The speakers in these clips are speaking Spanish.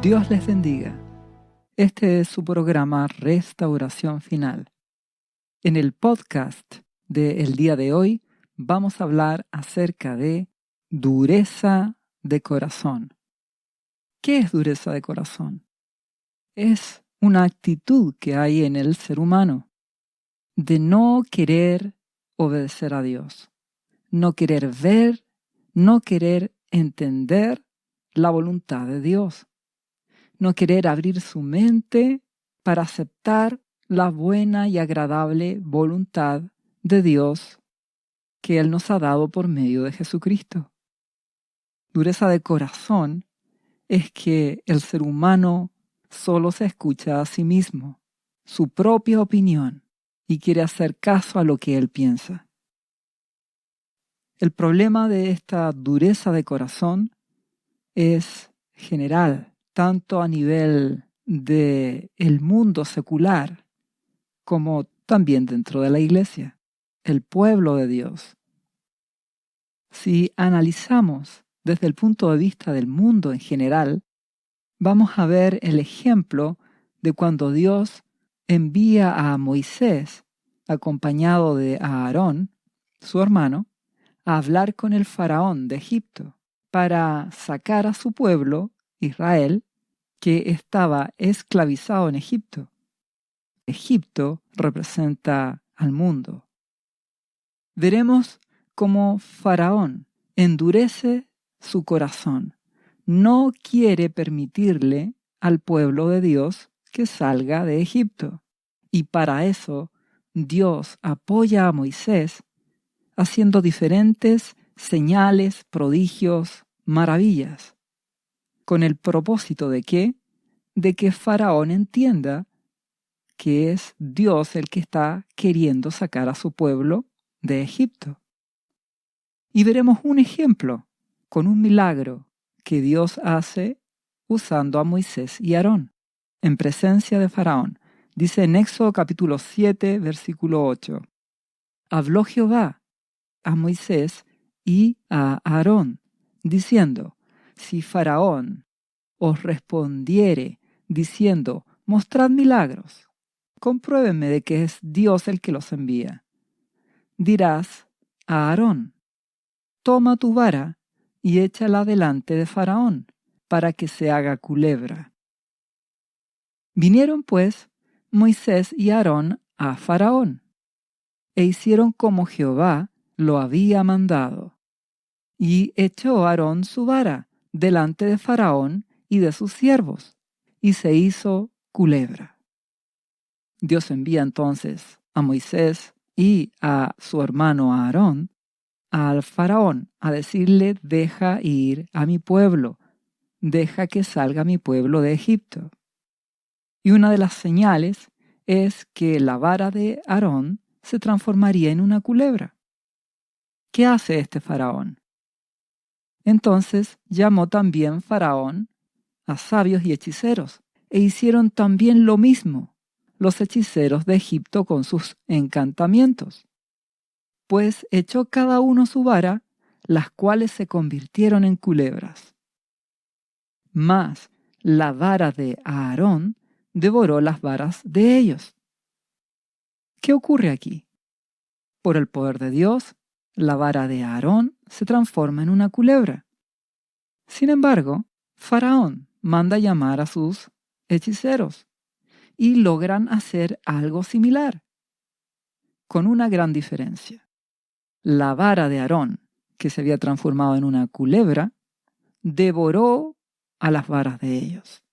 Dios les bendiga. Este es su programa Restauración Final. En el podcast del día de hoy vamos a hablar acerca de dureza de corazón. ¿Qué es dureza de corazón? Es una actitud que hay en el ser humano de no querer obedecer a Dios, no querer ver, no querer entender la voluntad de Dios, no querer abrir su mente para aceptar la buena y agradable voluntad de Dios que Él nos ha dado por medio de Jesucristo. Dureza de corazón es que el ser humano solo se escucha a sí mismo, su propia opinión, y quiere hacer caso a lo que él piensa. El problema de esta dureza de corazón es general, tanto a nivel del mundo secular como también dentro de la iglesia, el pueblo de Dios. Si analizamos desde el punto de vista del mundo en general, vamos a ver el ejemplo de cuando Dios envía a Moisés, acompañado de Aarón, su hermano, a hablar con el faraón de Egipto para sacar a su pueblo, Israel, que estaba esclavizado en Egipto. Egipto representa al mundo. Veremos cómo Faraón endurece su corazón. No quiere permitirle al pueblo de Dios que salga de Egipto. Y para eso Dios apoya a Moisés haciendo diferentes señales, prodigios, maravillas, con el propósito de ¿qué? De que Faraón entienda que es Dios el que está queriendo sacar a su pueblo de Egipto. Y veremos un ejemplo con un milagro que Dios hace usando a Moisés y Aarón en presencia de Faraón. Dice en Éxodo capítulo 7, versículo 8. Habló Jehová a Moisés y a Aarón, diciendo: si Faraón os respondiere diciendo: mostrad milagros, compruébenme de que es Dios el que los envía. Dirás a Aarón: toma tu vara y échala delante de Faraón, para que se haga culebra. Vinieron pues Moisés y Aarón a Faraón, e hicieron como Jehová lo había mandado. Y echó Aarón su vara delante de Faraón y de sus siervos, y se hizo culebra. Dios envía entonces a Moisés y a su hermano Aarón al Faraón a decirle: deja ir a mi pueblo, deja que salga mi pueblo de Egipto. Y una de las señales es que la vara de Aarón se transformaría en una culebra. ¿Qué hace este Faraón? Entonces llamó también Faraón a sabios y hechiceros, e hicieron también lo mismo los hechiceros de Egipto con sus encantamientos. Pues echó cada uno su vara, las cuales se convirtieron en culebras. Mas la vara de Aarón devoró las varas de ellos. ¿Qué ocurre aquí? Por el poder de Dios, la vara de Aarón se transforma en una culebra. Sin embargo, Faraón manda llamar a sus hechiceros y logran hacer algo similar, con una gran diferencia. La vara de Aarón, que se había transformado en una culebra, devoró a las varas de ellos.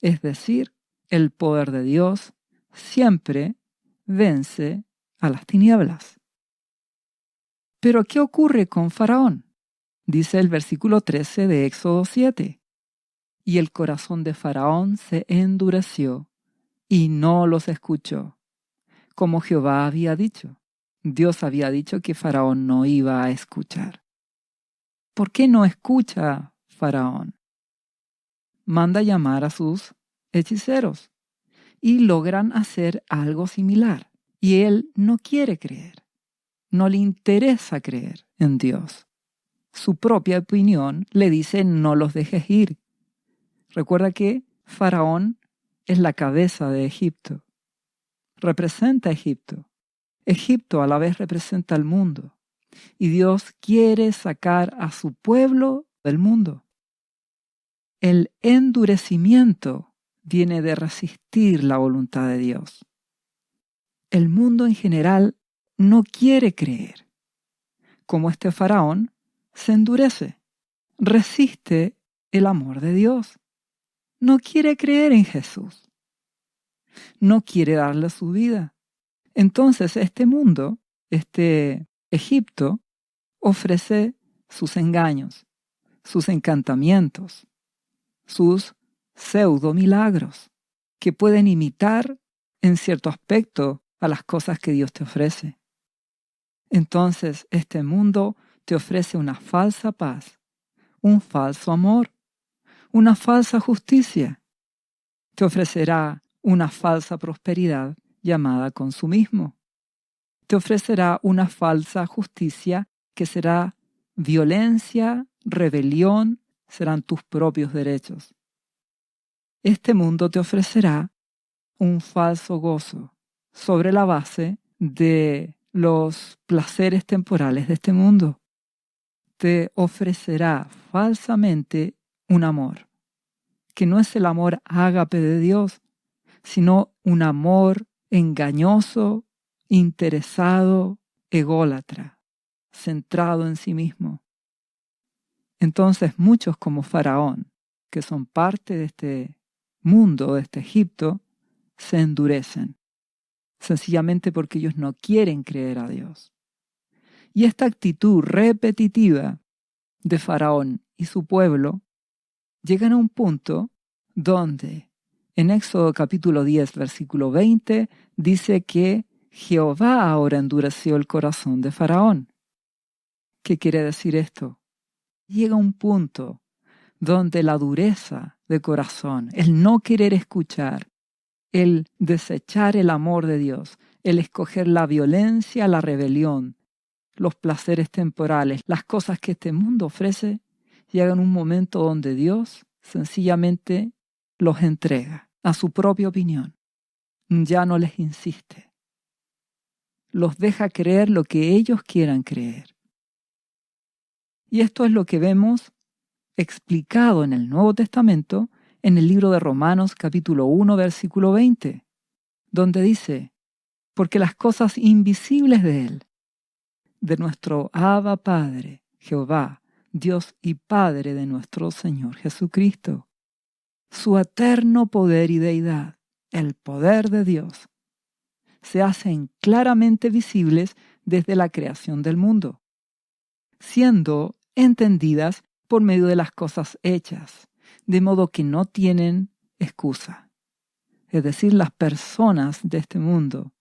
Es decir, el poder de Dios siempre vence a las tinieblas. Pero ¿qué ocurre con Faraón? Dice el versículo 13 de Éxodo 7. Y el corazón de Faraón se endureció y no los escuchó, como Jehová había dicho. Dios había dicho que Faraón no iba a escuchar. ¿Por qué no escucha Faraón? Manda llamar a sus hechiceros y logran hacer algo similar. Y él no quiere creer, no le interesa creer en Dios. Su propia opinión le dice: no los dejes ir, Recuerda que Faraón es la cabeza de Egipto. Representa a Egipto. Egipto a la vez representa al mundo. Y Dios quiere sacar a su pueblo del mundo. El endurecimiento viene de resistir la voluntad de Dios. El mundo en general no quiere creer. Como este faraón, se endurece, resiste el amor de Dios. No quiere creer en Jesús. No quiere darle su vida. Entonces este mundo, este Egipto, ofrece sus engaños, sus encantamientos, sus pseudo milagros, que pueden imitar en cierto aspecto a las cosas que Dios te ofrece. Entonces este mundo te ofrece una falsa paz, un falso amor, una falsa justicia. Te ofrecerá una falsa prosperidad llamada consumismo. Te ofrecerá una falsa justicia que será violencia, rebelión, serán tus propios derechos. Este mundo te ofrecerá un falso gozo sobre la base de los placeres temporales de este mundo. Te ofrecerá falsamente un amor, que no es el amor ágape de Dios, sino un amor engañoso, interesado, ególatra, centrado en sí mismo. Entonces muchos como Faraón, que son parte de este mundo, de este Egipto, se endurecen, sencillamente porque ellos no quieren creer a Dios. Y esta actitud repetitiva de Faraón y su pueblo llegan a un punto donde en Éxodo capítulo 10, versículo 20, dice que Jehová ahora endureció el corazón de Faraón. ¿Qué quiere decir esto? Llega un punto donde la dureza de corazón, el no querer escuchar, el desechar el amor de Dios, el escoger la violencia, la rebelión, los placeres temporales, las cosas que este mundo ofrece, llegan a un momento donde Dios sencillamente los entrega a su propia opinión. Ya no les insiste. Los deja creer lo que ellos quieran creer. Y esto es lo que vemos explicado en el Nuevo Testamento en el libro de Romanos capítulo 1, versículo 20, donde dice, porque las cosas invisibles de Él, de nuestro Abba Padre, Jehová, Dios y Padre de nuestro Señor Jesucristo, su eterno poder y deidad, el poder de Dios, se hacen claramente visibles desde la creación del mundo, siendo entendidas por medio de las cosas hechas, de modo que no tienen excusa. Es decir, las personas de este mundo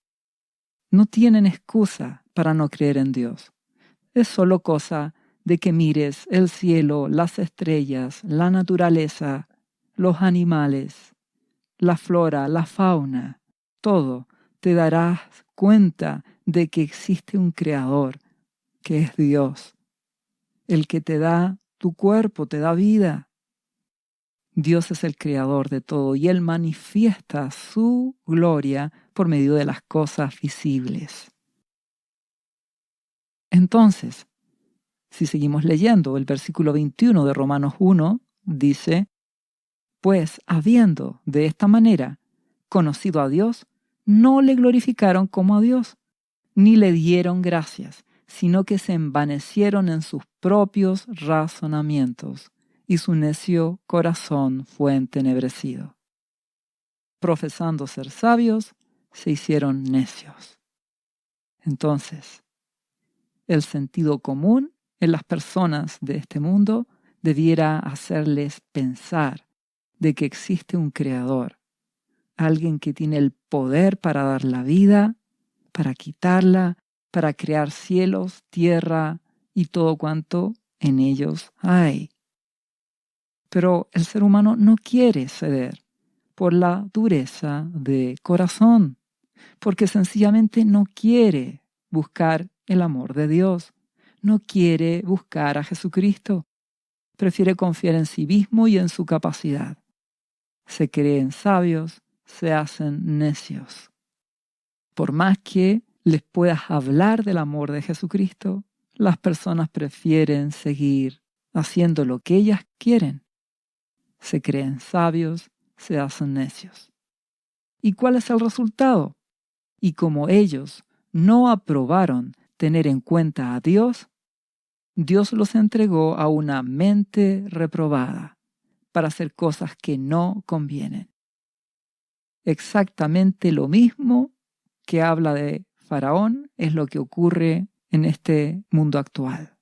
no tienen excusa para no creer en Dios. Es solo cosa de que mires el cielo, las estrellas, la naturaleza, los animales, la flora, la fauna, todo, te darás cuenta de que existe un creador, que es Dios, el que te da tu cuerpo, te da vida. Dios es el creador de todo y Él manifiesta su gloria por medio de las cosas visibles. Entonces, si seguimos leyendo, el versículo 21 de Romanos 1 dice, pues habiendo de esta manera conocido a Dios, no le glorificaron como a Dios, ni le dieron gracias, sino que se envanecieron en sus propios razonamientos, y su necio corazón fue entenebrecido. Profesando ser sabios, se hicieron necios. Entonces, el sentido común en las personas de este mundo debiera hacerles pensar de que existe un creador, alguien que tiene el poder para dar la vida, para quitarla, para crear cielos, tierra y todo cuanto en ellos hay. Pero el ser humano no quiere ceder por la dureza de corazón, porque sencillamente no quiere buscar el amor de Dios, no quiere buscar a Jesucristo, prefiere confiar en sí mismo y en su capacidad. se creen sabios, se hacen necios. Por más que les puedas hablar del amor de Jesucristo, las personas prefieren seguir haciendo lo que ellas quieren. Se creen sabios, se hacen necios. ¿Y cuál es el resultado? Y como ellos no aprobaron tener en cuenta a Dios, Dios los entregó a una mente reprobada para hacer cosas que no convienen. Exactamente lo mismo que habla de Faraón es lo que ocurre en este mundo actual.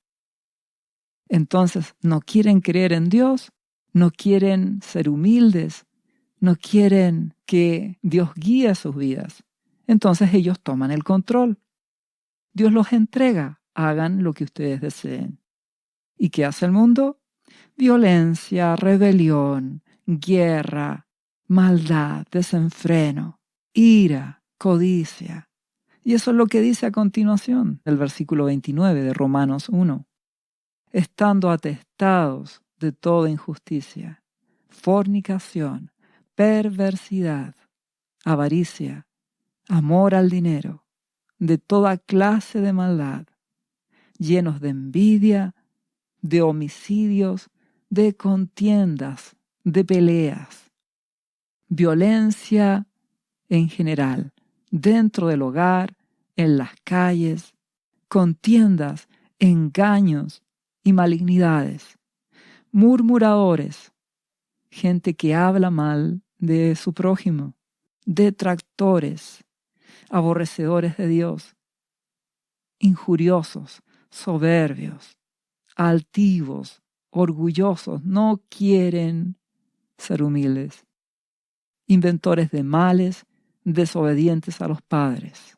Entonces, no quieren creer en Dios, no quieren ser humildes, no quieren que Dios guíe sus vidas. Entonces ellos toman el control. Dios los entrega, hagan lo que ustedes deseen. ¿Y qué hace el mundo? Violencia, rebelión, guerra, maldad, desenfreno, ira, codicia. Y eso es lo que dice a continuación el versículo 29 de Romanos 1. Estando atestados de toda injusticia, fornicación, perversidad, avaricia, amor al dinero, de toda clase de maldad, llenos de envidia, de homicidios, de contiendas, de peleas, violencia en general, dentro del hogar, en las calles, contiendas, engaños y malignidades, murmuradores, gente que habla mal de su prójimo, detractores, aborrecedores de Dios, injuriosos, soberbios, altivos, orgullosos, no quieren ser humildes, inventores de males, desobedientes a los padres,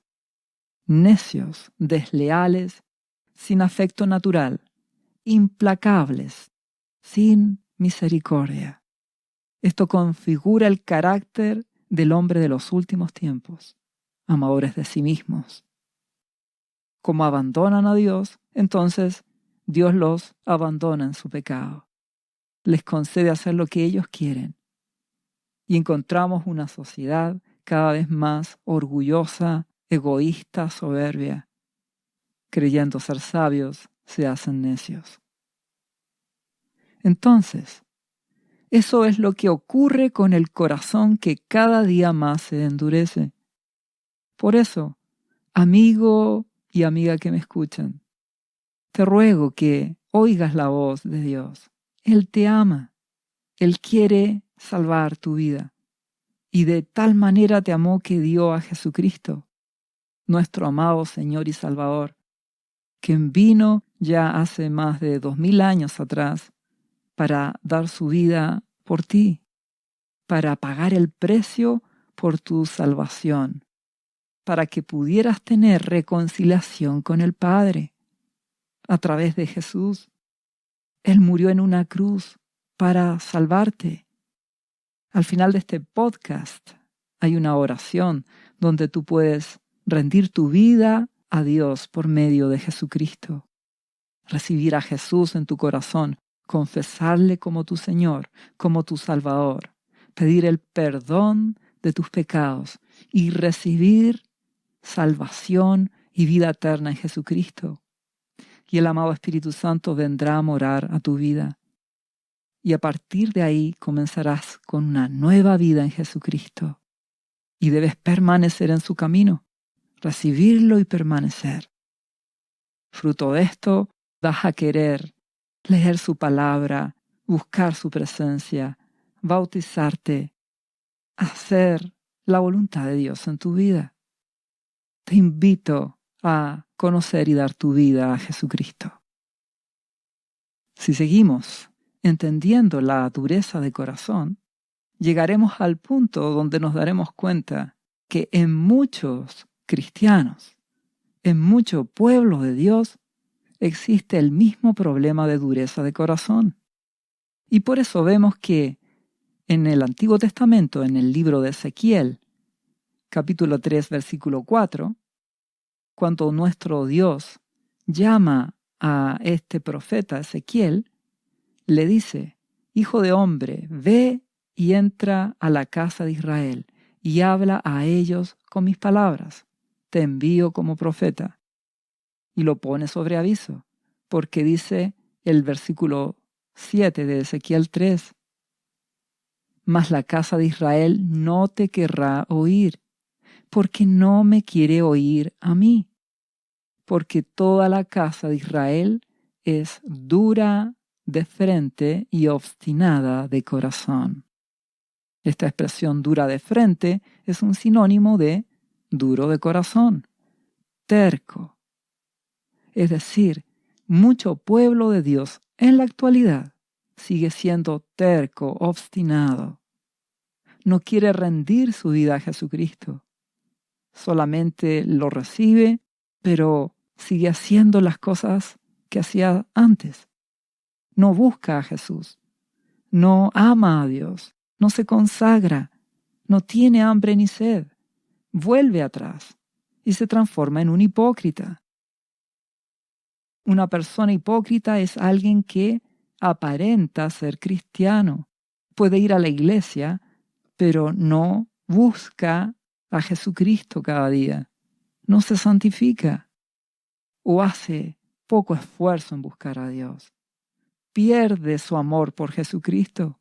necios, desleales, sin afecto natural, implacables, sin misericordia. Esto configura el carácter del hombre de los últimos tiempos, amadores de sí mismos. Como abandonan a Dios, entonces Dios los abandona en su pecado. Les concede hacer lo que ellos quieren. Y encontramos una sociedad cada vez más orgullosa, egoísta, soberbia. Creyendo ser sabios, se hacen necios. Entonces, eso es lo que ocurre con el corazón que cada día más se endurece. Por eso, amigo y amiga que me escuchan, te ruego que oigas la voz de Dios. Él te ama. Él quiere salvar tu vida. Y de tal manera te amó que dio a Jesucristo, nuestro amado Señor y Salvador, quien vino ya hace más de 2000 años atrás para dar su vida por ti, para pagar el precio por tu salvación, para que pudieras tener reconciliación con el Padre a través de Jesús. Él murió en una cruz para salvarte. Al final de este podcast hay una oración donde tú puedes rendir tu vida a Dios por medio de Jesucristo. Recibir a Jesús en tu corazón, confesarle como tu Señor, como tu Salvador, pedir el perdón de tus pecados y recibir salvación y vida eterna en Jesucristo. Y el amado Espíritu Santo vendrá a morar a tu vida. Y a partir de ahí comenzarás con una nueva vida en Jesucristo. Y debes permanecer en su camino, recibirlo y permanecer. Fruto de esto, vas a querer leer su palabra, buscar su presencia, bautizarte, hacer la voluntad de Dios en tu vida. Te invito a conocer y dar tu vida a Jesucristo. Si seguimos entendiendo la dureza de corazón, llegaremos al punto donde nos daremos cuenta que en muchos cristianos, en mucho pueblo de Dios, existe el mismo problema de dureza de corazón. Y por eso vemos que en el Antiguo Testamento, en el libro de Ezequiel, capítulo 3, versículo 4, cuando nuestro Dios llama a este profeta Ezequiel, le dice: Hijo de hombre, ve y entra a la casa de Israel y habla a ellos con mis palabras. Te envío como profeta. Y lo pone sobre aviso, porque dice el versículo 7 de Ezequiel 3, mas la casa de Israel no te querrá oír, porque no me quiere oír a mí, porque toda la casa de Israel es dura de frente y obstinada de corazón. Esta expresión dura de frente es un sinónimo de duro de corazón, terco. Es decir, mucho pueblo de Dios en la actualidad sigue siendo terco, obstinado. No quiere rendir su vida a Jesucristo. Solamente lo recibe, pero sigue haciendo las cosas que hacía antes. No busca a Jesús. No ama a Dios. No se consagra. No tiene hambre ni sed. Vuelve atrás y se transforma en un hipócrita. Una persona hipócrita es alguien que aparenta ser cristiano. Puede ir a la iglesia, pero no busca a Jesucristo cada día. No se santifica o hace poco esfuerzo en buscar a Dios. Pierde su amor por Jesucristo.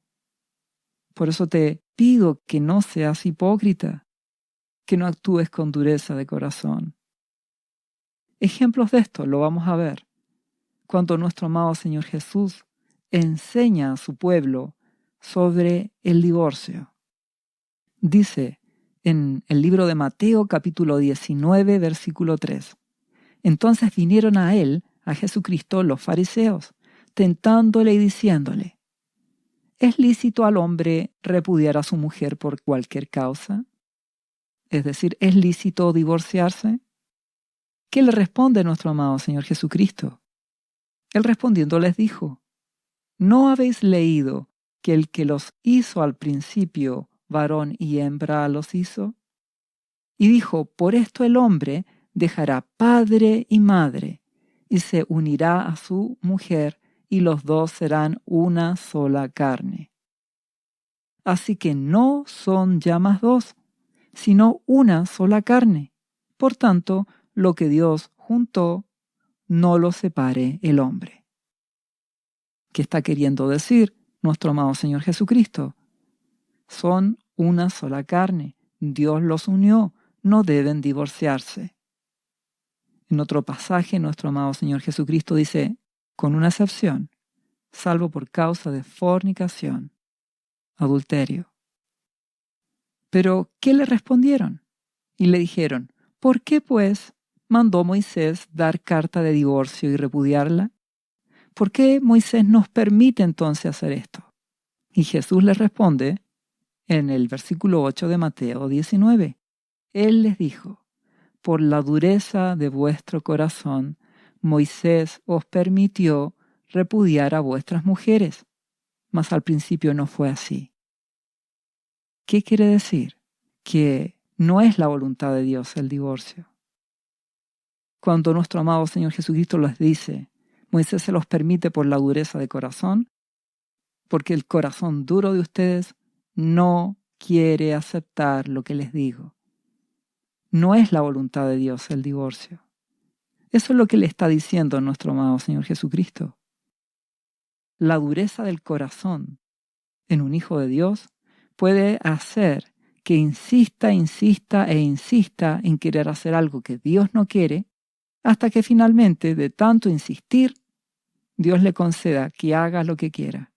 Por eso te pido que no seas hipócrita, que no actúes con dureza de corazón. Ejemplos de esto lo vamos a ver cuando nuestro amado Señor Jesús enseña a su pueblo sobre el divorcio. Dice en el libro de Mateo capítulo 19 versículo 3. Entonces vinieron a él, a Jesucristo, los fariseos, tentándole y diciéndole, ¿es lícito al hombre repudiar a su mujer por cualquier causa? Es decir, ¿es lícito divorciarse? ¿Qué le responde nuestro amado Señor Jesucristo? Él respondiendo les dijo, ¿no habéis leído que el que los hizo al principio, varón y hembra los hizo? Y dijo, por esto el hombre dejará padre y madre, y se unirá a su mujer, y los dos serán una sola carne. Así que no son ya más dos, sino una sola carne. Por tanto, lo que Dios juntó, no lo separe el hombre. ¿Qué está queriendo decir nuestro amado Señor Jesucristo? Son una sola carne. Dios los unió, no deben divorciarse. En otro pasaje, nuestro amado Señor Jesucristo dice, con una excepción, salvo por causa de fornicación, adulterio. Pero, ¿qué le respondieron? Y le dijeron, ¿por qué, pues, mandó Moisés dar carta de divorcio y repudiarla? ¿Por qué Moisés nos permite entonces hacer esto? Y Jesús les responde en el versículo 8 de Mateo 19. Él les dijo, por la dureza de vuestro corazón, Moisés os permitió repudiar a vuestras mujeres, mas al principio no fue así. ¿Qué quiere decir? Que no es la voluntad de Dios el divorcio. Cuando nuestro amado Señor Jesucristo les dice, Moisés se los permite por la dureza de corazón, porque el corazón duro de ustedes no quiere aceptar lo que les digo. No es la voluntad de Dios el divorcio. Eso es lo que le está diciendo nuestro amado Señor Jesucristo. La dureza del corazón en un hijo de Dios puede hacer que insista en querer hacer algo que Dios no quiere, hasta que finalmente, de tanto insistir, Dios le conceda que haga lo que quiera.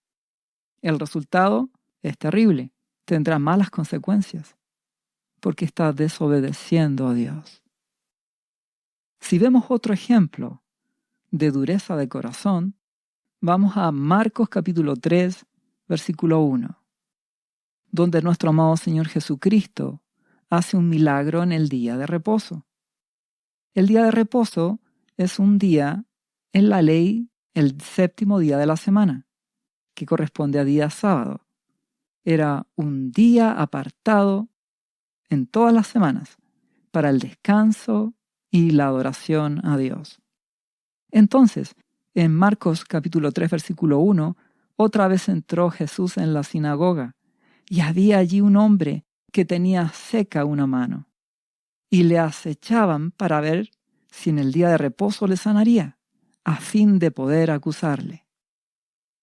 El resultado es terrible, tendrá malas consecuencias, porque está desobedeciendo a Dios. Si vemos otro ejemplo de dureza de corazón, vamos a Marcos capítulo 3, versículo 1, donde nuestro amado Señor Jesucristo hace un milagro en el día de reposo. El día de reposo es un día en la ley, el séptimo día de la semana, que corresponde a día sábado. Era un día apartado en todas las semanas para el descanso y la adoración a Dios. Entonces, en Marcos capítulo 3, versículo 1, otra vez entró Jesús en la sinagoga y había allí un hombre que tenía seca una mano, y le acechaban para ver si en el día de reposo le sanaría, a fin de poder acusarle.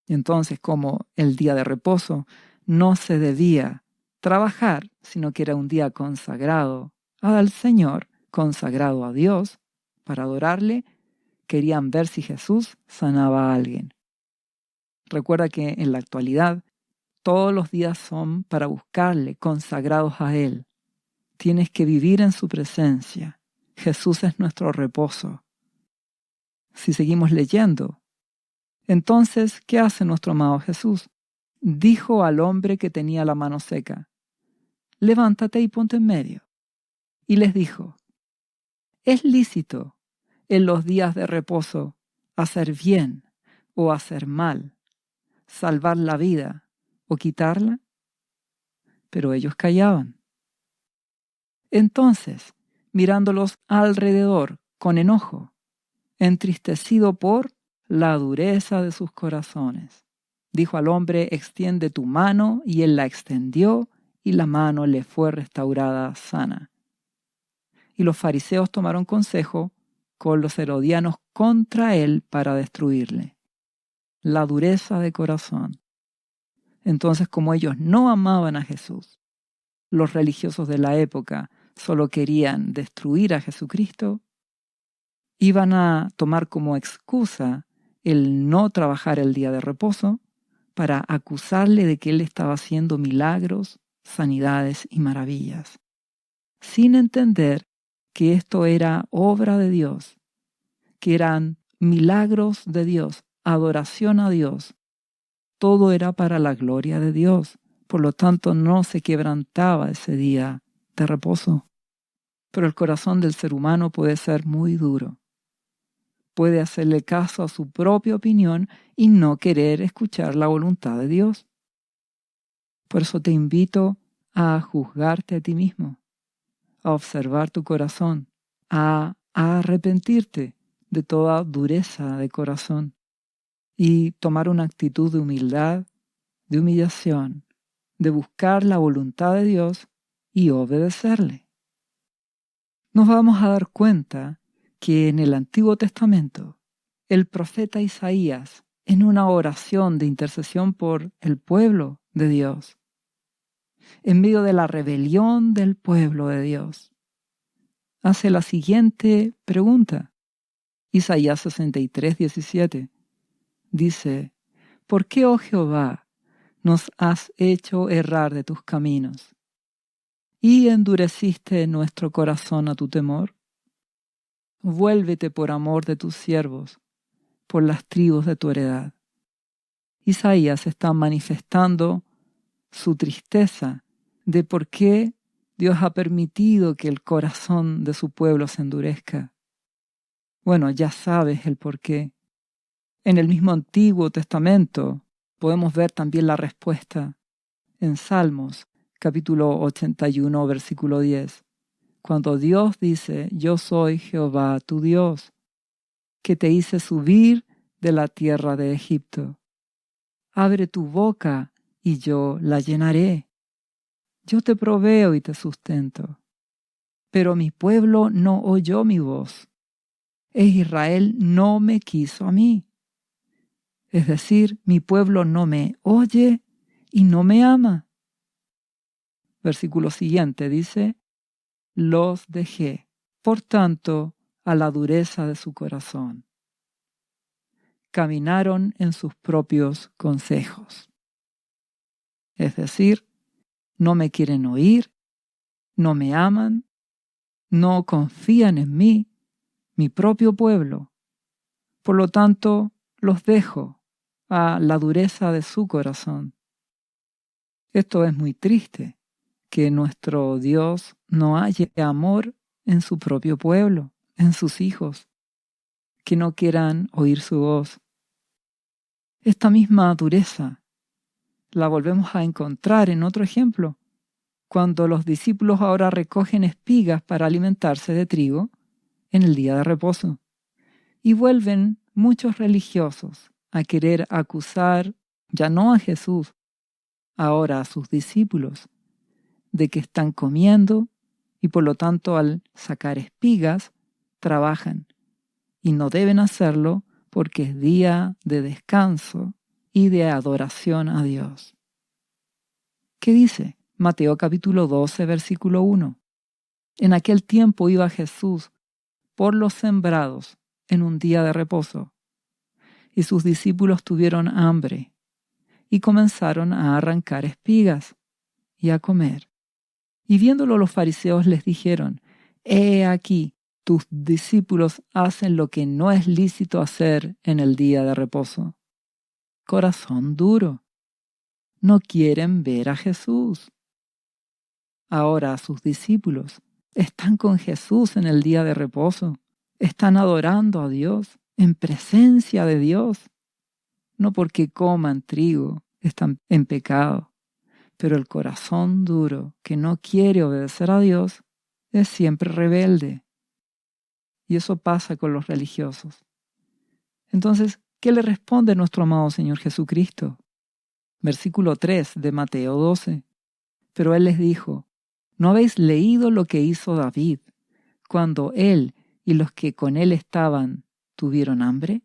Entonces, como el día de reposo no se debía trabajar, sino que era un día consagrado al Señor, consagrado a Dios, para adorarle, querían ver si Jesús sanaba a alguien. Recuerda que en la actualidad todos los días son para buscarle, consagrados a Él. Tienes que vivir en su presencia. Jesús es nuestro reposo. Si seguimos leyendo, entonces, ¿qué hace nuestro amado Jesús? Dijo al hombre que tenía la mano seca: levántate y ponte en medio. Y les dijo: ¿es lícito en los días de reposo hacer bien o hacer mal, salvar la vida o quitarla? Pero ellos callaban. Entonces, mirándolos alrededor con enojo, entristecido por la dureza de sus corazones, dijo al hombre: extiende tu mano, y él la extendió, y la mano le fue restaurada sana. Y los fariseos tomaron consejo con los herodianos contra él para destruirle. La dureza de corazón. Entonces, como ellos no amaban a Jesús, los religiosos de la época solo querían destruir a Jesucristo, iban a tomar como excusa el no trabajar el día de reposo para acusarle de que él estaba haciendo milagros, sanidades y maravillas, sin entender que esto era obra de Dios, que eran milagros de Dios, adoración a Dios. Todo era para la gloria de Dios. Por lo tanto, no se quebrantaba ese día de reposo. Pero el corazón del ser humano puede ser muy duro. Puede hacerle caso a su propia opinión y no querer escuchar la voluntad de Dios. Por eso te invito a juzgarte a ti mismo, a observar tu corazón, a arrepentirte de toda dureza de corazón y tomar una actitud de humildad, de humillación, de buscar la voluntad de Dios y obedecerle. Nos vamos a dar cuenta que en el Antiguo Testamento el profeta Isaías, en una oración de intercesión por el pueblo de Dios, en medio de la rebelión del pueblo de Dios, hace la siguiente pregunta. Isaías 63:17 dice: ¿por qué, oh Jehová, nos has hecho errar de tus caminos y endureciste nuestro corazón a tu temor? Vuélvete por amor de tus siervos, por las tribus de tu heredad. Isaías está manifestando su tristeza de por qué Dios ha permitido que el corazón de su pueblo se endurezca. Bueno, ya sabes el por qué. En el mismo Antiguo Testamento podemos ver también la respuesta en Salmos, capítulo 81, versículo 10. Cuando Dios dice: yo soy Jehová tu Dios, que te hice subir de la tierra de Egipto. Abre tu boca y yo la llenaré. Yo te proveo y te sustento. Pero mi pueblo no oyó mi voz, e Israel no me quiso a mí. Es decir, mi pueblo no me oye y no me ama. Versículo siguiente dice: los dejé, por tanto, a la dureza de su corazón. Caminaron en sus propios consejos. Es decir, no me quieren oír, no me aman, no confían en mí, mi propio pueblo. Por lo tanto, los dejo a la dureza de su corazón. Esto es muy triste, que nuestro Dios no halle amor en su propio pueblo, en sus hijos, que no quieran oír su voz. Esta misma dureza la volvemos a encontrar en otro ejemplo, cuando los discípulos ahora recogen espigas para alimentarse de trigo en el día de reposo. Y vuelven muchos religiosos a querer acusar ya no a Jesús, ahora a sus discípulos de que están comiendo y por lo tanto al sacar espigas trabajan y no deben hacerlo porque es día de descanso y de adoración a Dios. ¿Qué dice? Mateo capítulo 12, versículo 1. En aquel tiempo iba Jesús por los sembrados en un día de reposo, y sus discípulos tuvieron hambre y comenzaron a arrancar espigas y a comer. Y viéndolo los fariseos les dijeron: He aquí, tus discípulos hacen lo que no es lícito hacer en el día de reposo. Corazón duro. No quieren ver a Jesús. Ahora sus discípulos están con Jesús en el día de reposo. Están adorando a Dios, en presencia de Dios. No porque coman trigo, están en pecado. Pero el corazón duro, que no quiere obedecer a Dios, es siempre rebelde. Y eso pasa con los religiosos. Entonces, ¿qué le responde nuestro amado Señor Jesucristo? Versículo 3 de Mateo 12. Pero Él les dijo: ¿No habéis leído lo que hizo David cuando él y los que con él estaban tuvieron hambre?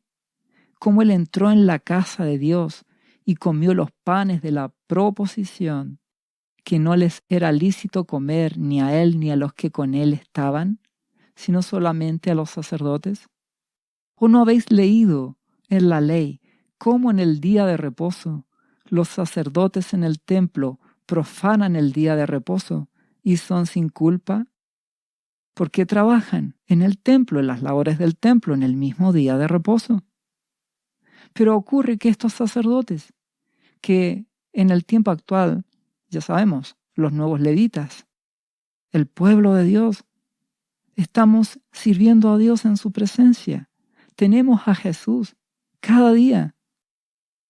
Cómo él entró en la casa de Dios y comió los panes de la proposición, que no les era lícito comer ni a él ni a los que con él estaban, sino solamente a los sacerdotes. ¿O no habéis leído en la ley cómo en el día de reposo los sacerdotes en el templo profanan el día de reposo y son sin culpa? Porque trabajan en el templo, en las labores del templo, en el mismo día de reposo. Pero ocurre que estos sacerdotes, que en el tiempo actual, ya sabemos, los nuevos levitas, el pueblo de Dios, estamos sirviendo a Dios en su presencia. Tenemos a Jesús cada día.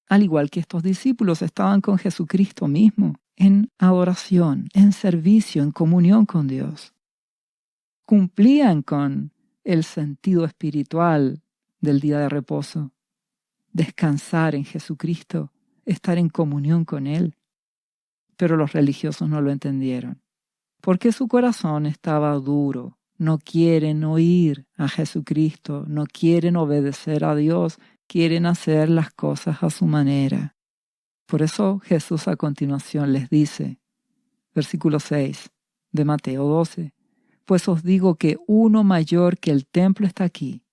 Al igual que estos discípulos estaban con Jesucristo mismo, en adoración, en servicio, en comunión con Dios. Cumplían con el sentido espiritual del día de reposo. Descansar en Jesucristo, estar en comunión con Él. Pero los religiosos no lo entendieron, porque su corazón estaba duro. No quieren oír a Jesucristo, no quieren obedecer a Dios, quieren hacer las cosas a su manera. Por eso Jesús a continuación les dice, versículo 6 de Mateo 12, pues os digo que uno mayor que el templo está aquí,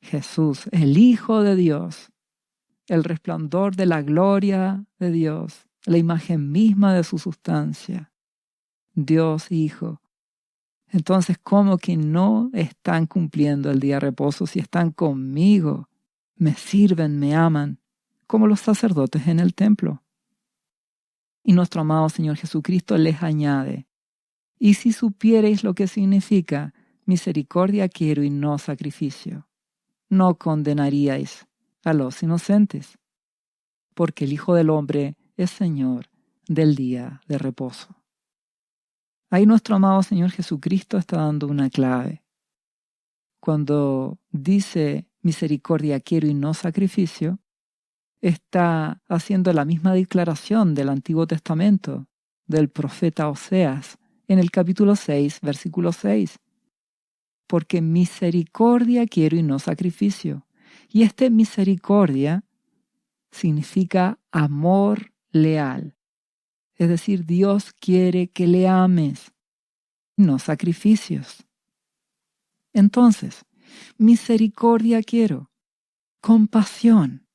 Jesús, el Hijo de Dios, el resplandor de la gloria de Dios, la imagen misma de su sustancia, Dios Hijo. Entonces, ¿cómo que no están cumpliendo el día de reposo si están conmigo? Me sirven, me aman, como los sacerdotes en el templo. Y nuestro amado Señor Jesucristo les añade, y si supierais lo que significa misericordia quiero y no sacrificio, no condenaríais a los inocentes, porque el Hijo del Hombre es Señor del día de reposo. Ahí nuestro amado Señor Jesucristo está dando una clave. Cuando dice misericordia quiero y no sacrificio, está haciendo la misma declaración del Antiguo Testamento, del profeta Oseas, en el capítulo 6, versículo 6. Porque misericordia quiero y no sacrificio. Y misericordia significa amor leal. Es decir, Dios quiere que le ames, no sacrificios. Entonces, misericordia quiero, compasión,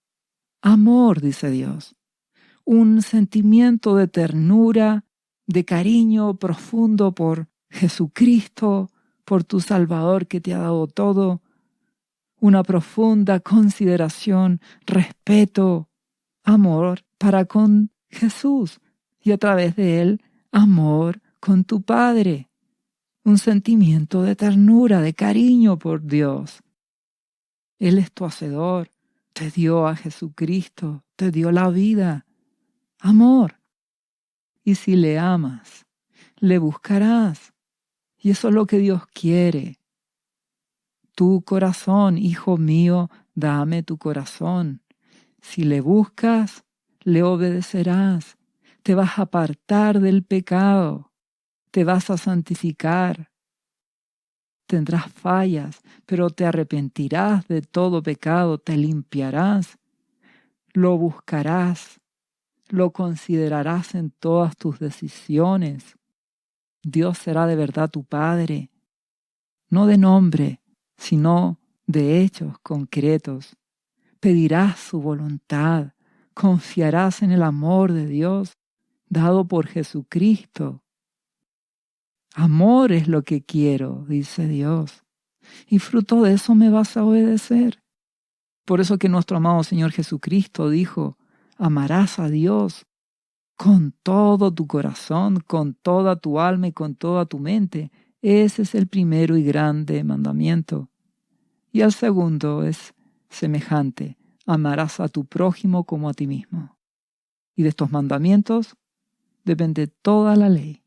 amor, dice Dios, un sentimiento de ternura, de cariño profundo por Jesucristo, por tu Salvador que te ha dado todo, una profunda consideración, respeto, amor para con Jesús y a través de Él, amor con tu Padre, un sentimiento de ternura, de cariño por Dios. Él es tu Hacedor, te dio a Jesucristo, te dio la vida, amor. Y si le amas, le buscarás. Y eso es lo que Dios quiere. Tu corazón, hijo mío, dame tu corazón. Si le buscas, le obedecerás. te vas a apartar del pecado, te vas a santificar. Tendrás fallas, pero te arrepentirás de todo pecado, te limpiarás, lo buscarás, lo considerarás en todas tus decisiones. Dios será de verdad tu Padre, no de nombre, sino de hechos concretos. Pedirás su voluntad, confiarás en el amor de Dios dado por Jesucristo. Amor es lo que quiero, dice Dios, y fruto de eso me vas a obedecer. Por eso que nuestro amado Señor Jesucristo dijo, amarás a Dios con todo tu corazón, con toda tu alma y con toda tu mente. Ese es el primero y grande mandamiento. Y el segundo es semejante, amarás a tu prójimo como a ti mismo. Y de estos mandamientos depende toda la ley.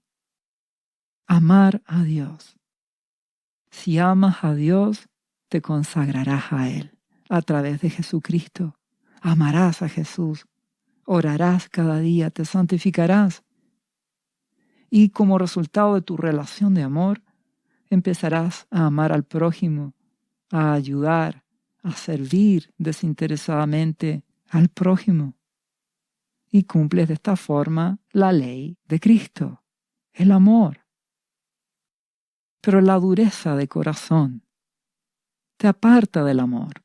Amar a Dios. Si amas a Dios, te consagrarás a Él a través de Jesucristo. Amarás a Jesús, orarás cada día, te santificarás. Y como resultado de tu relación de amor, empezarás a amar al prójimo, a ayudar, a servir desinteresadamente al prójimo. Y cumples de esta forma la ley de Cristo, el amor. Pero la dureza de corazón te aparta del amor,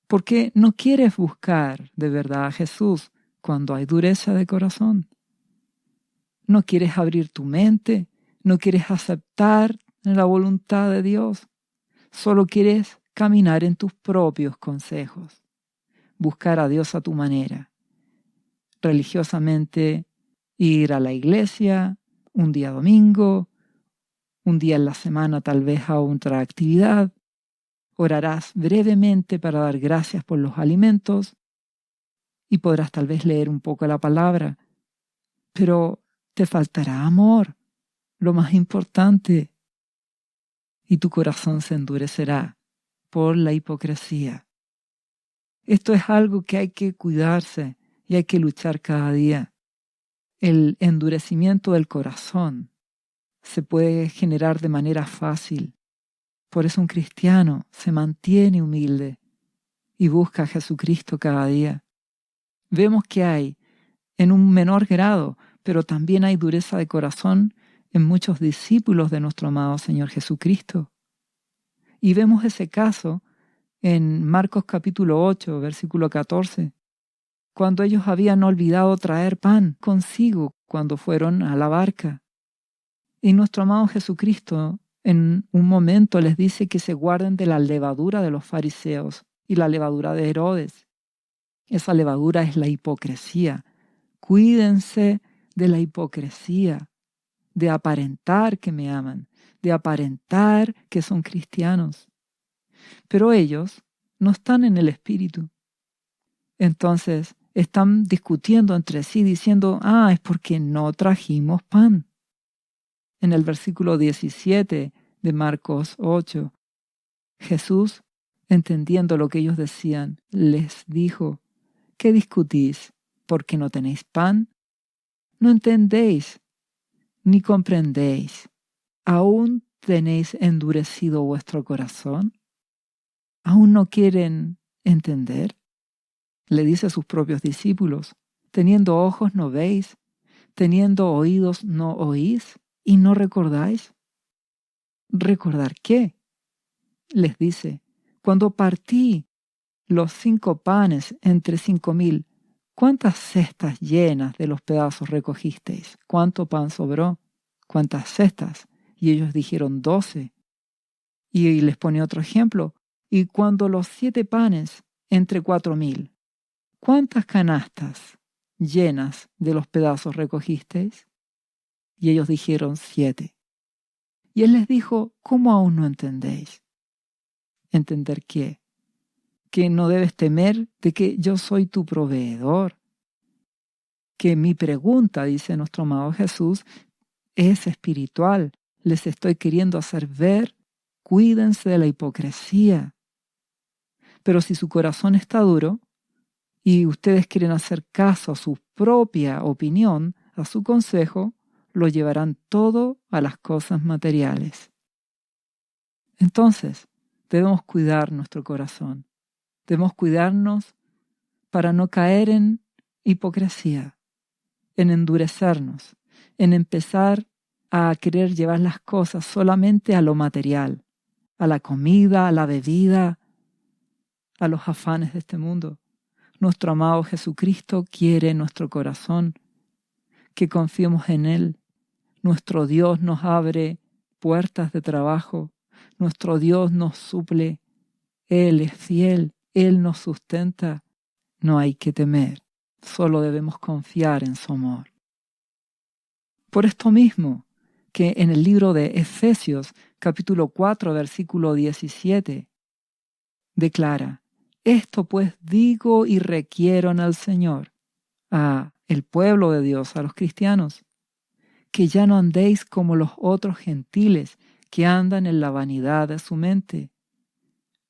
porque no quieres buscar de verdad a Jesús cuando hay dureza de corazón. No quieres abrir tu mente, no quieres aceptar la voluntad de Dios, solo quieres caminar en tus propios consejos, buscar a Dios a tu manera, religiosamente ir a la iglesia, un día domingo, un día en la semana tal vez a otra actividad. Orarás brevemente para dar gracias por los alimentos y podrás tal vez leer un poco la palabra, pero te faltará amor, lo más importante, y tu corazón se endurecerá por la hipocresía. Esto es algo que hay que cuidarse y hay que luchar cada día. El endurecimiento del corazón se puede generar de manera fácil. Por eso un cristiano se mantiene humilde y busca a Jesucristo cada día. Vemos que hay, en un menor grado, pero también hay dureza de corazón en muchos discípulos de nuestro amado Señor Jesucristo. Y vemos ese caso en Marcos capítulo 8, versículo 14, cuando ellos habían olvidado traer pan consigo cuando fueron a la barca. Y nuestro amado Jesucristo en un momento les dice que se guarden de la levadura de los fariseos y la levadura de Herodes. Esa levadura es la hipocresía. Cuídense de la hipocresía, de aparentar que me aman, de aparentar que son cristianos. Pero ellos no están en el Espíritu. Entonces están discutiendo entre sí diciendo, es porque no trajimos pan. En el versículo 17 de Marcos 8, Jesús, entendiendo lo que ellos decían, les dijo, ¿qué discutís? ¿Porque no tenéis pan? ¿No entendéis ni comprendéis? ¿Aún tenéis endurecido vuestro corazón? ¿Aún no quieren entender? Le dice a sus propios discípulos, teniendo ojos no veis, teniendo oídos no oís y no recordáis. ¿Recordar qué? Les dice, cuando partí los 5 panes entre 5,000, ¿cuántas cestas llenas de los pedazos recogisteis? ¿Cuánto pan sobró? ¿Cuántas cestas? Y ellos dijeron 12. Y les pone otro ejemplo. Y cuando los 7 panes entre 4,000, ¿cuántas canastas llenas de los pedazos recogisteis? Y ellos dijeron 7. Y él les dijo, ¿cómo aún no entendéis? ¿Entender qué? Que no debes temer de que yo soy tu proveedor. Que mi pregunta, dice nuestro amado Jesús, es espiritual. Les estoy queriendo hacer ver, cuídense de la hipocresía. Pero si su corazón está duro, y ustedes quieren hacer caso a su propia opinión, a su consejo, lo llevarán todo a las cosas materiales. Entonces, debemos cuidar nuestro corazón. Debemos cuidarnos para no caer en hipocresía, en endurecernos, en empezar a querer llevar las cosas solamente a lo material, a la comida, a la bebida, a los afanes de este mundo. Nuestro amado Jesucristo quiere nuestro corazón, que confiemos en Él. Nuestro Dios nos abre puertas de trabajo. Nuestro Dios nos suple. Él es fiel. Él nos sustenta. No hay que temer. Solo debemos confiar en su amor. Por esto mismo, que en el libro de Efesios, capítulo 4, versículo 17, declara: esto pues digo y requiero en el Señor, a el pueblo de Dios, a los cristianos, que ya no andéis como los otros gentiles que andan en la vanidad de su mente,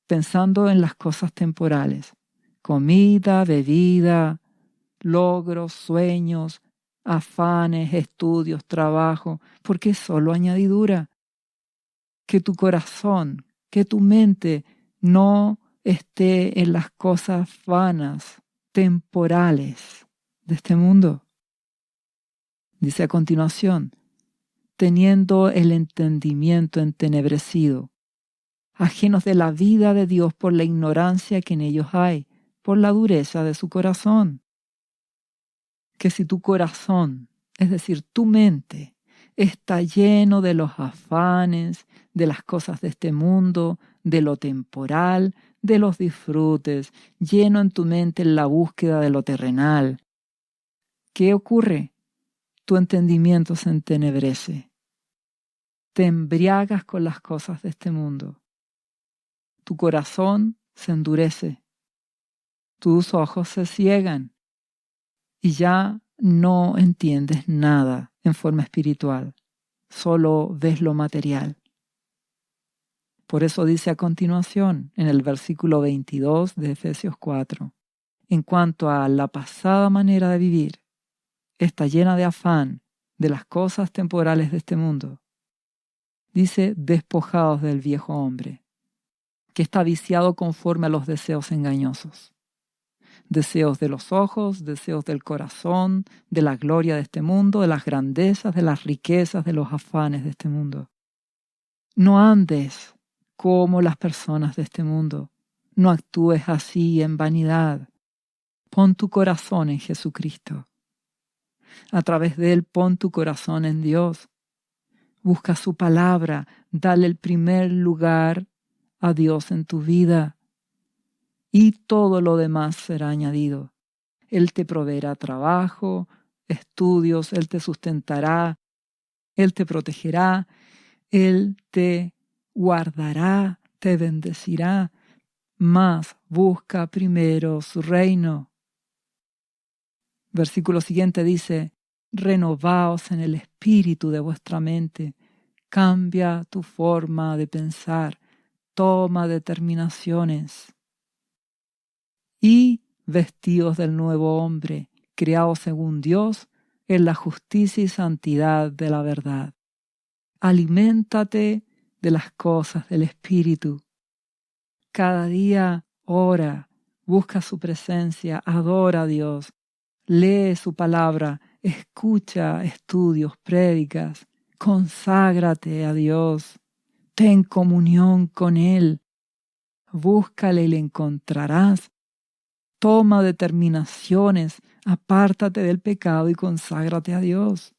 pensando en las cosas temporales, comida, bebida, logros, sueños, afanes, estudios, trabajo, porque es solo añadidura. Que tu corazón, que tu mente no esté en las cosas vanas, temporales de este mundo. Dice a continuación: teniendo el entendimiento entenebrecido, ajenos de la vida de Dios por la ignorancia que en ellos hay, por la dureza de su corazón. Que si tu corazón, es decir, tu mente, está lleno de los afanes, de las cosas de este mundo, de lo temporal, de los disfrutes, lleno en tu mente en la búsqueda de lo terrenal, ¿qué ocurre? Tu entendimiento se entenebrece. Te embriagas con las cosas de este mundo. Tu corazón se endurece. Tus ojos se ciegan y ya no entiendes nada en forma espiritual. Solo ves lo material. Por eso dice a continuación, en el versículo 22 de Efesios 4, en cuanto a la pasada manera de vivir, está llena de afán de las cosas temporales de este mundo. Dice: despojados del viejo hombre, que está viciado conforme a los deseos engañosos. Deseos de los ojos, deseos del corazón, de la gloria de este mundo, de las grandezas, de las riquezas, de los afanes de este mundo. No andes como las personas de este mundo. No actúes así en vanidad. Pon tu corazón en Jesucristo. A través de Él pon tu corazón en Dios. Busca su palabra. Dale el primer lugar a Dios en tu vida. Y todo lo demás será añadido. Él te proveerá trabajo, estudios, Él te sustentará, Él te protegerá, Él te guardará, te bendecirá. Mas busca primero su reino. Versículo siguiente dice: renovaos en el espíritu de vuestra mente. Cambia tu forma de pensar. Toma determinaciones. Y vestíos del nuevo hombre, creado según Dios, en la justicia y santidad de la verdad. Aliméntate de las cosas del Espíritu. Cada día ora, busca su presencia, adora a Dios, lee su palabra, escucha estudios, prédicas, conságrate a Dios, ten comunión con Él, búscale y le encontrarás. Toma determinaciones, apártate del pecado y conságrate a Dios.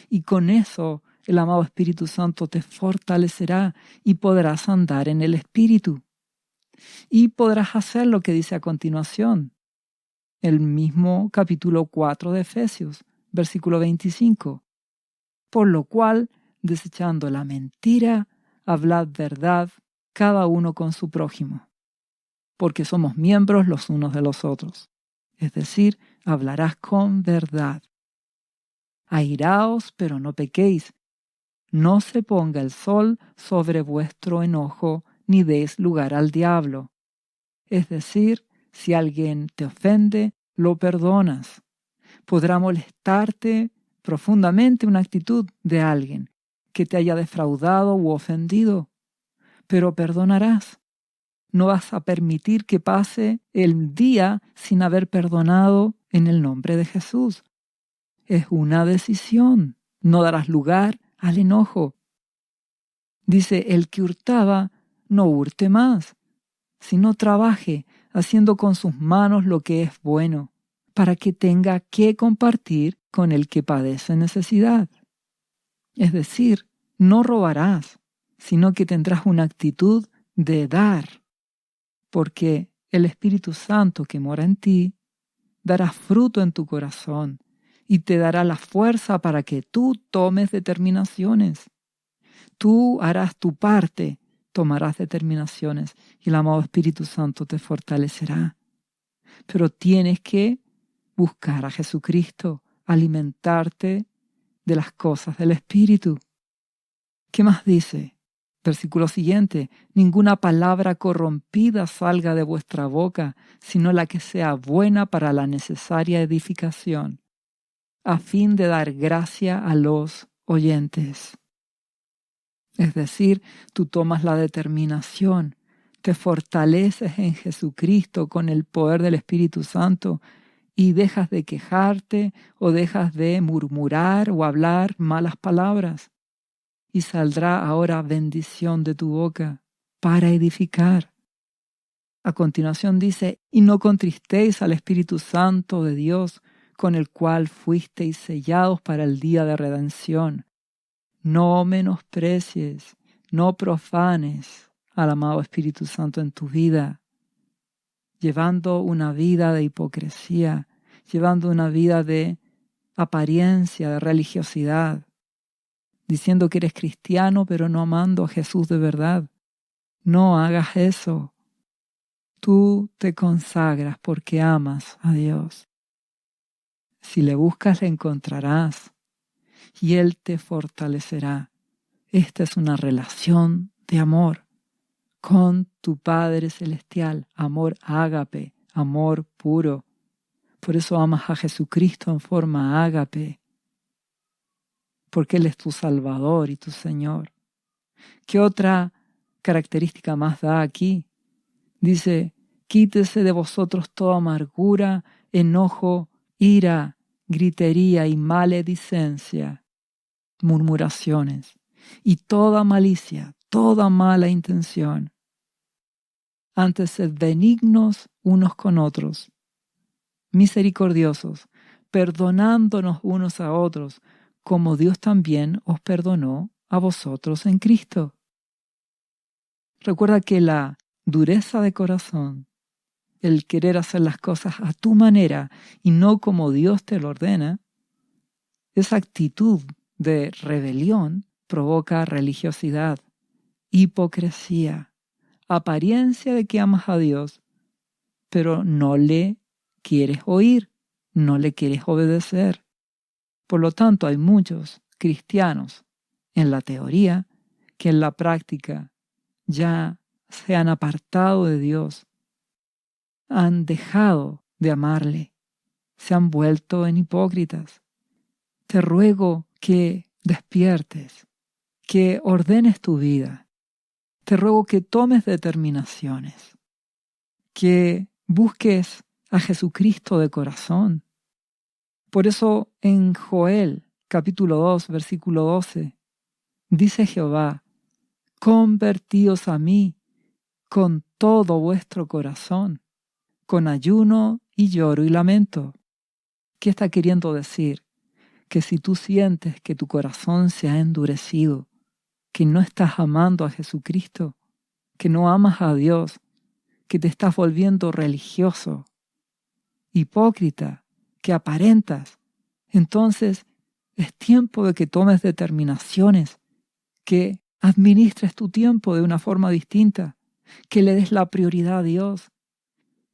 Y con eso el amado Espíritu Santo te fortalecerá y podrás andar en el Espíritu. Y podrás hacer lo que dice a continuación, el mismo capítulo 4 de Efesios, versículo 25. Por lo cual, desechando la mentira, hablad verdad, cada uno con su prójimo, porque somos miembros los unos de los otros. Es decir, hablarás con verdad. Airaos, pero no pequéis. No se ponga el sol sobre vuestro enojo, ni deis lugar al diablo. Es decir, Si alguien te ofende, lo perdonas. Podrá molestarte profundamente una actitud de alguien que te haya defraudado u ofendido, pero perdonarás. No vas a permitir que pase el día sin haber perdonado en el nombre de Jesús. Es una decisión. No darás lugar al enojo. Dice, el que hurtaba, no hurte más, sino trabaje haciendo con sus manos lo que es bueno, para que tenga que compartir con el que padece necesidad. Es decir, no robarás, sino que tendrás una actitud de dar, porque el Espíritu Santo que mora en ti dará fruto en tu corazón y te dará la fuerza para que tú tomes determinaciones. Tú harás tu parte, tomarás determinaciones y el amado Espíritu Santo te fortalecerá. Pero tienes que buscar a Jesucristo, alimentarte de las cosas del Espíritu. ¿Qué más dice? Versículo siguiente, ninguna palabra corrompida salga de vuestra boca, sino la que sea buena para la necesaria edificación, a fin de dar gracia a los oyentes. Es decir, tú tomas la determinación, te fortaleces en Jesucristo con el poder del Espíritu Santo y dejas de quejarte o dejas de murmurar o hablar malas palabras. Y saldrá ahora bendición de tu boca para edificar. A continuación dice, y no contristéis al Espíritu Santo de Dios, con el cual fuisteis sellados para el día de redención. No menosprecies, no profanes al amado Espíritu Santo en tu vida, llevando una vida de hipocresía, llevando una vida de apariencia, de religiosidad, diciendo que eres cristiano pero no amando a Jesús de verdad. No hagas eso. Tú te consagras porque amas a Dios. Si le buscas, le encontrarás y Él te fortalecerá. Esta es una relación de amor con tu Padre Celestial, amor ágape, amor puro. Por eso amas a Jesucristo en forma ágape, porque Él es tu Salvador y tu Señor. ¿Qué otra característica más da aquí? Dice, quítese de vosotros toda amargura, enojo, ira, gritería y maledicencia, murmuraciones y toda malicia, toda mala intención. Antes sed benignos unos con otros, misericordiosos, perdonándonos unos a otros, como Dios también os perdonó a vosotros en Cristo. Recuerda que la dureza de corazón, el querer hacer las cosas a tu manera y no como Dios te lo ordena, esa actitud de rebelión provoca religiosidad, hipocresía, apariencia de que amas a Dios, pero no le quieres oír, no le quieres obedecer. Por lo tanto, hay muchos cristianos en la teoría que en la práctica ya se han apartado de Dios, han dejado de amarle, se han vuelto en hipócritas. Te ruego que despiertes, que ordenes tu vida. Te ruego que tomes determinaciones, que busques a Jesucristo de corazón. Por eso en Joel, capítulo 2, versículo 12, dice Jehová, convertíos a mí con todo vuestro corazón, con ayuno y lloro y lamento. ¿Qué está queriendo decir? Que si tú sientes que tu corazón se ha endurecido, que no estás amando a Jesucristo, que no amas a Dios, que te estás volviendo religioso, hipócrita, que aparentas, entonces es tiempo de que tomes determinaciones, que administres tu tiempo de una forma distinta, que le des la prioridad a Dios.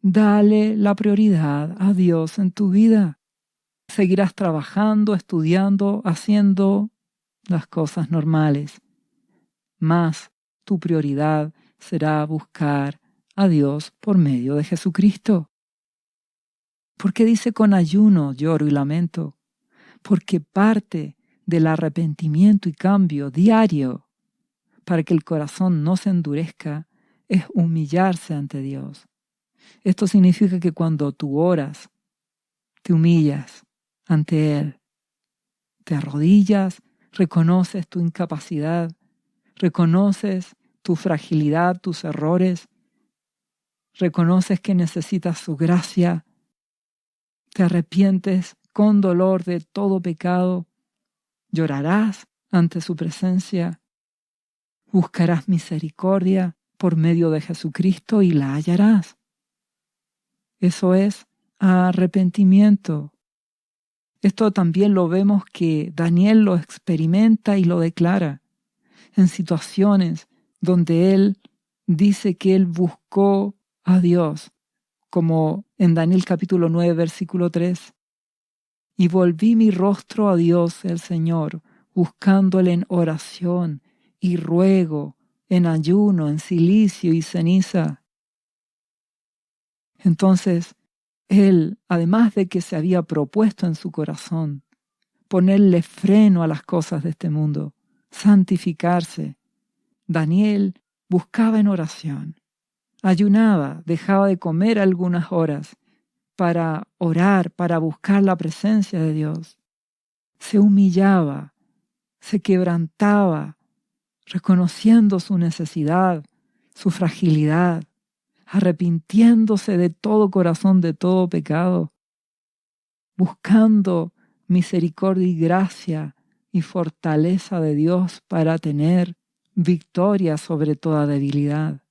Dale la prioridad a Dios en tu vida. Seguirás trabajando, estudiando, haciendo las cosas normales. Mas tu prioridad será buscar a Dios por medio de Jesucristo. ¿Por qué dice con ayuno, lloro y lamento? Porque parte del arrepentimiento y cambio diario para que el corazón no se endurezca es humillarse ante Dios. Esto significa que cuando tú oras, te humillas ante Él, te arrodillas, reconoces tu incapacidad, reconoces tu fragilidad, tus errores, reconoces que necesitas su gracia, te arrepientes con dolor de todo pecado, llorarás ante su presencia, buscarás misericordia por medio de Jesucristo y la hallarás. Eso es arrepentimiento. Esto también lo vemos que Daniel lo experimenta y lo declara en situaciones donde él dice que él buscó a Dios, como en Daniel capítulo 9, versículo 3. Y volví mi rostro a Dios el Señor, buscándole en oración y ruego, en ayuno, en cilicio y ceniza. Entonces, él, además de que se había propuesto en su corazón ponerle freno a las cosas de este mundo, santificarse, Daniel buscaba en oración, ayunaba, dejaba de comer algunas horas para orar, para buscar la presencia de Dios. Se humillaba, se quebrantaba, reconociendo su necesidad, su fragilidad, arrepintiéndose de todo corazón de todo pecado, buscando misericordia y gracia y fortaleza de Dios para tener victoria sobre toda debilidad.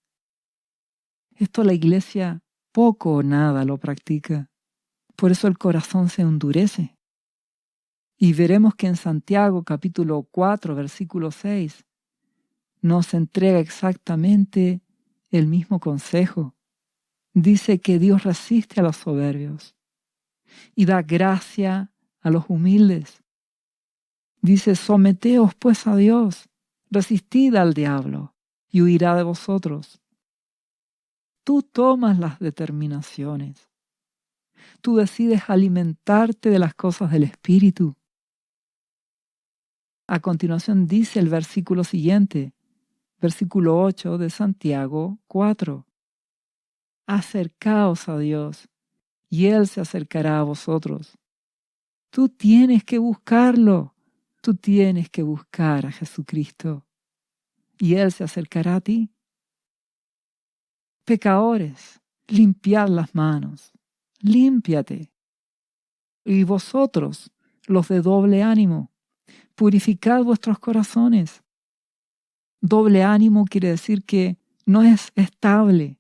Esto la Iglesia poco o nada lo practica. Por eso el corazón se endurece. Y veremos que en Santiago capítulo 4, versículo 6, nos entrega exactamente el mismo consejo. Dice que Dios resiste a los soberbios y da gracia a los humildes. Dice, someteos pues a Dios, resistid al diablo y huirá de vosotros. Tú tomas las determinaciones. Tú decides alimentarte de las cosas del Espíritu. A continuación dice el versículo siguiente, versículo 8 de Santiago 4. Acercaos a Dios, y Él se acercará a vosotros. Tú tienes que buscarlo. Tú tienes que buscar a Jesucristo, y Él se acercará a ti. Pecadores, limpiad las manos, límpiate. Y vosotros, los de doble ánimo, purificad vuestros corazones. Doble ánimo quiere decir que no es estable,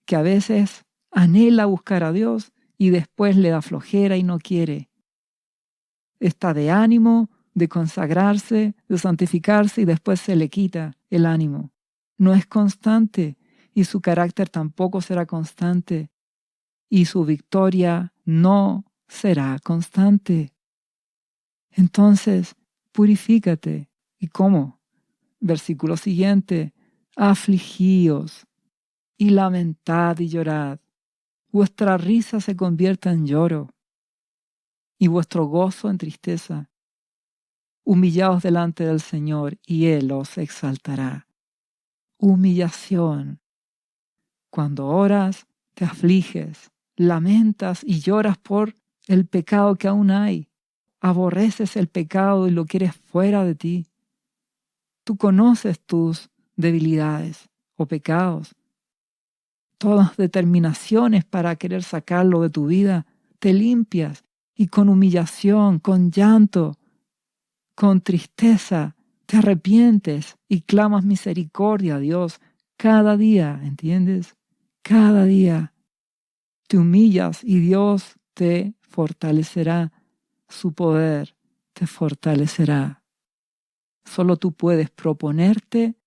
que a veces anhela buscar a Dios y después le da flojera y no quiere. Está de ánimo, de consagrarse, de santificarse y después se le quita el ánimo. No es constante y su carácter tampoco será constante y su victoria no será constante. Entonces, purifícate. ¿Y cómo? Versículo siguiente. Afligíos y lamentad y llorad. Vuestra risa se convierta en lloro y vuestro gozo en tristeza. Humillaos delante del Señor y Él os exaltará. Humillación. Cuando oras, te afliges, lamentas y lloras por el pecado que aún hay. Aborreces el pecado y lo quieres fuera de ti. Tú conoces tus debilidades o pecados. Todas determinaciones para querer sacarlo de tu vida, te limpias y con humillación, con llanto, con tristeza, te arrepientes y clamas misericordia a Dios cada día, ¿entiendes? Cada día te humillas y Dios te fortalecerá, su poder te fortalecerá. Solo tú puedes proponerte,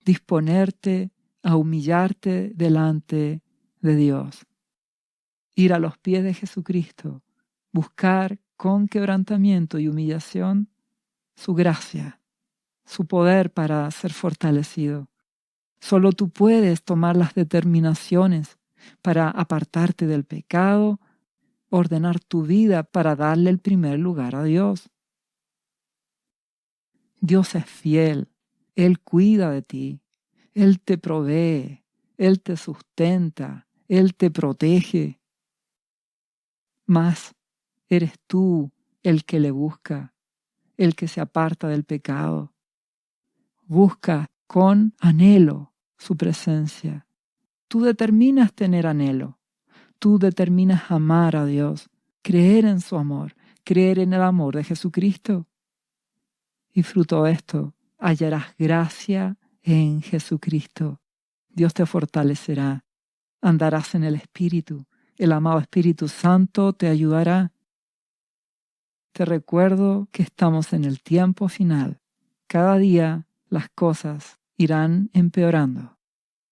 disponerte a humillarte delante de Dios. Ir a los pies de Jesucristo, buscar con quebrantamiento y humillación su gracia, su poder para ser fortalecido. Solo tú puedes tomar las determinaciones para apartarte del pecado ordenar tu vida para darle el primer lugar a Dios. Dios es fiel, Él cuida de ti, Él te provee, Él te sustenta, Él te protege. Mas eres tú el que le busca, el que se aparta del pecado. Busca con anhelo su presencia. Tú determinas tener anhelo. Tú determinas amar a Dios, creer en su amor, creer en el amor de Jesucristo. Y fruto de esto hallarás gracia en Jesucristo. Dios te fortalecerá. Andarás en el Espíritu. El amado Espíritu Santo te ayudará. Te recuerdo que estamos en el tiempo final. Cada día las cosas irán empeorando.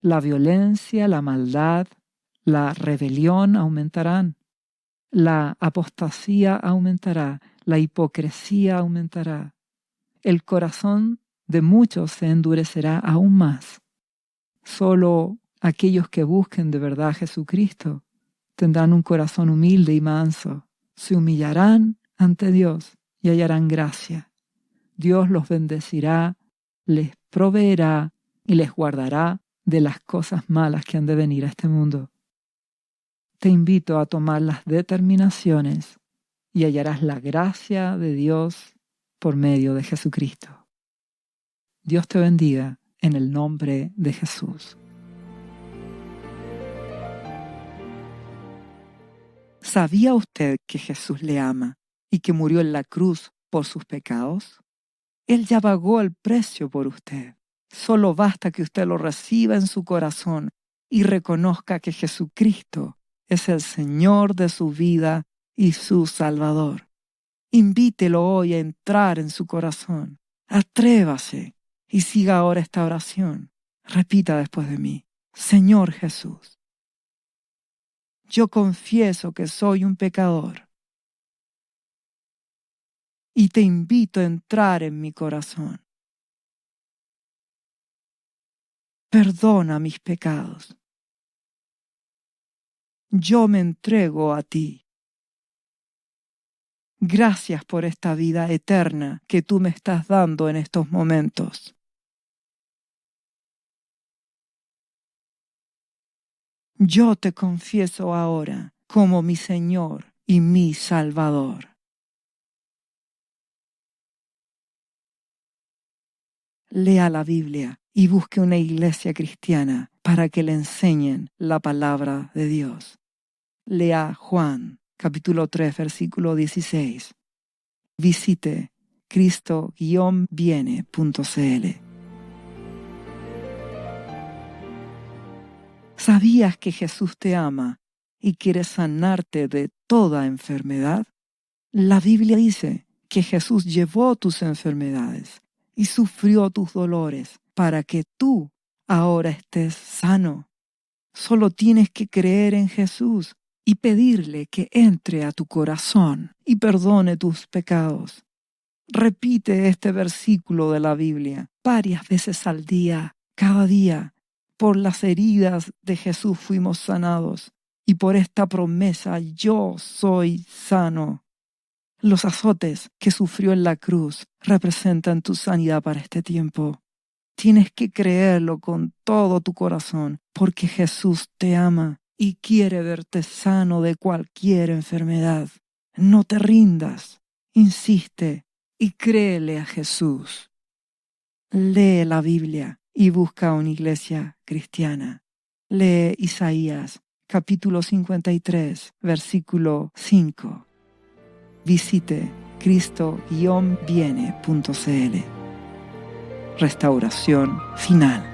La violencia, la maldad, la rebelión aumentarán. La apostasía aumentará. La hipocresía aumentará. El corazón de muchos se endurecerá aún más. Solo aquellos que busquen de verdad a Jesucristo tendrán un corazón humilde y manso. Se humillarán ante Dios y hallarán gracia. Dios los bendecirá, les proveerá y les guardará de las cosas malas que han de venir a este mundo. Te invito a tomar las determinaciones y hallarás la gracia de Dios por medio de Jesucristo. Dios te bendiga en el nombre de Jesús. ¿Sabía usted que Jesús le ama y que murió en la cruz por sus pecados? Él ya pagó el precio por usted. Solo basta que usted lo reciba en su corazón y reconozca que Jesucristo es el Señor de su vida y su Salvador. Invítelo hoy a entrar en su corazón. Atrévase y siga ahora esta oración. Repita después de mí: Señor Jesús, yo confieso que soy un pecador y te invito a entrar en mi corazón. Perdona mis pecados. Yo me entrego a ti. Gracias por esta vida eterna que tú me estás dando en estos momentos. Yo te confieso ahora como mi Señor y mi Salvador. Lea la Biblia y busque una iglesia cristiana para que le enseñen la palabra de Dios. Lea Juan, capítulo 3, versículo 16. Visite cristo-viene.cl. ¿Sabías que Jesús te ama y quiere sanarte de toda enfermedad? La Biblia dice que Jesús llevó tus enfermedades y sufrió tus dolores para que tú ahora estés sano. Solo tienes que creer en Jesús y pedirle que entre a tu corazón y perdone tus pecados. Repite este versículo de la Biblia varias veces al día, cada día. Por las heridas de Jesús fuimos sanados y por esta promesa yo soy sano. Los azotes que sufrió en la cruz representan tu sanidad para este tiempo. Tienes que creerlo con todo tu corazón, porque Jesús te ama y quiere verte sano de cualquier enfermedad. No te rindas, insiste y créele a Jesús. Lee la Biblia y busca una iglesia cristiana. Lee Isaías, capítulo 53, versículo 5. Visite cristo-viene.cl. Restauración final.